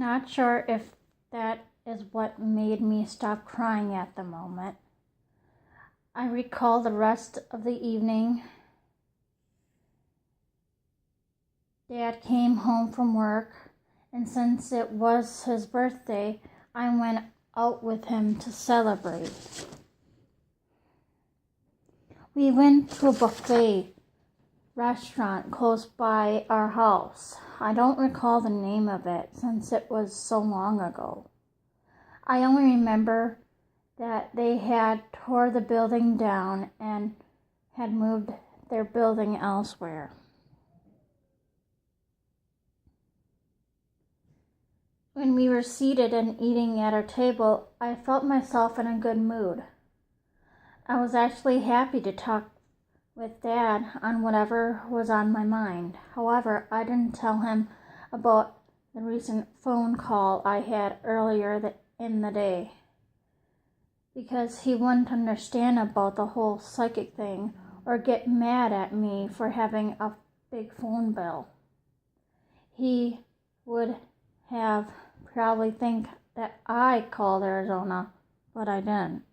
Not sure if that is what made me stop crying at the moment. I recall the rest of the evening. Dad came home from work, and since it was his birthday, I went out with him to celebrate. We went to a buffet restaurant close by our house. I don't recall the name of it since it was so long ago. I only remember that they had tore the building down and had moved their building elsewhere. When we were seated and eating at our table, I felt myself in a good mood. I was actually happy to talk with Dad on whatever was on my mind. However, I didn't tell him about the recent phone call I had earlier in the day, because he wouldn't understand about the whole psychic thing or get mad at me for having a big phone bill. He would have probably think that I called Arizona, but I didn't.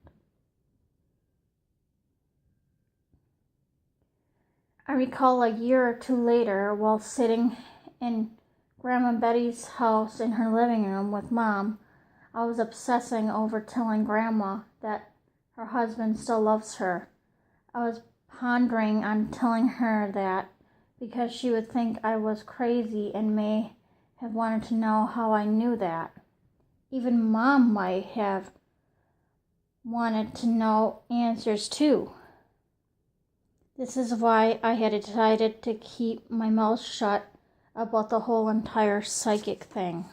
I recall a year or two later, while sitting in Grandma Betty's house in her living room with Mom, I was obsessing over telling Grandma that her husband still loves her. I was pondering on telling her that because she would think I was crazy and may have wanted to know how I knew that. Even Mom might have wanted to know answers too. This is why I had decided to keep my mouth shut about the whole entire psychic thing.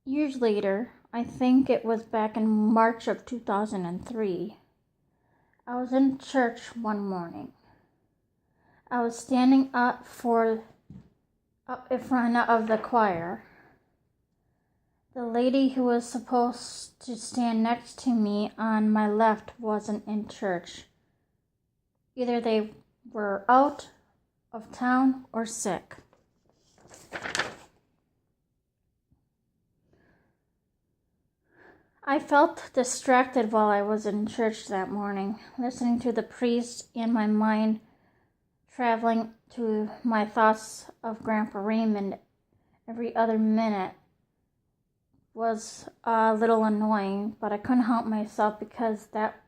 Years later, I think it was back in March of 2003, I was in church one morning. I was standing up in front of the choir. The lady who was supposed to stand next to me on my left wasn't in church. Either they were out of town or sick. I felt distracted while I was in church that morning, listening to the priest, and my mind traveling to my thoughts of Grandpa Raymond every other minute was a little annoying, but I couldn't help myself because that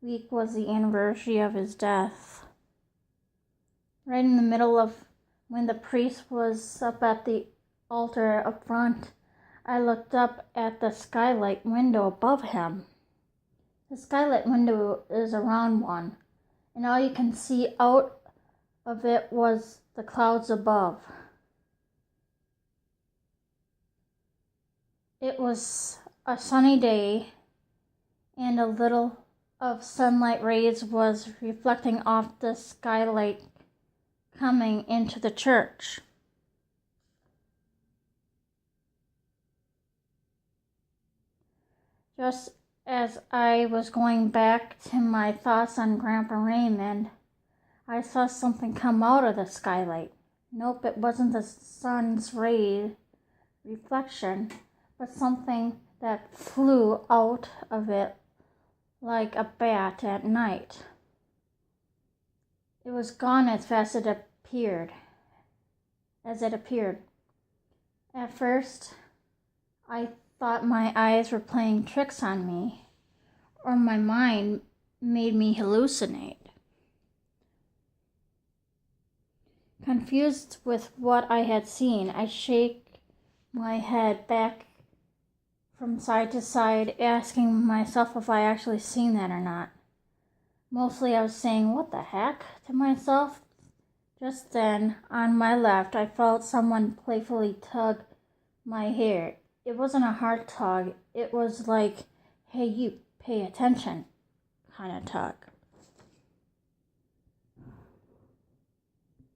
week was the anniversary of his death. Right in the middle of when the priest was up at the altar up front, I looked up at the skylight window above him. The skylight window is a round one, and all you can see out of it was the clouds above. It was a sunny day, and a little of sunlight rays was reflecting off the skylight coming into the church. Just as I was going back to my thoughts on Grandpa Raymond, I saw something come out of the skylight. Nope, it wasn't the sun's ray reflection, but something that flew out of it like a bat at night. It was gone as fast as it appeared. At first, I thought my eyes were playing tricks on me, or my mind made me hallucinate. Confused with what I had seen, I shake my head back from side to side, asking myself if I actually seen that or not. Mostly I was saying, "What the heck?" to myself. Just then, on my left, I felt someone playfully tug my hair. It wasn't a hard tug. It was like, "Hey, you, pay attention," kind of tug.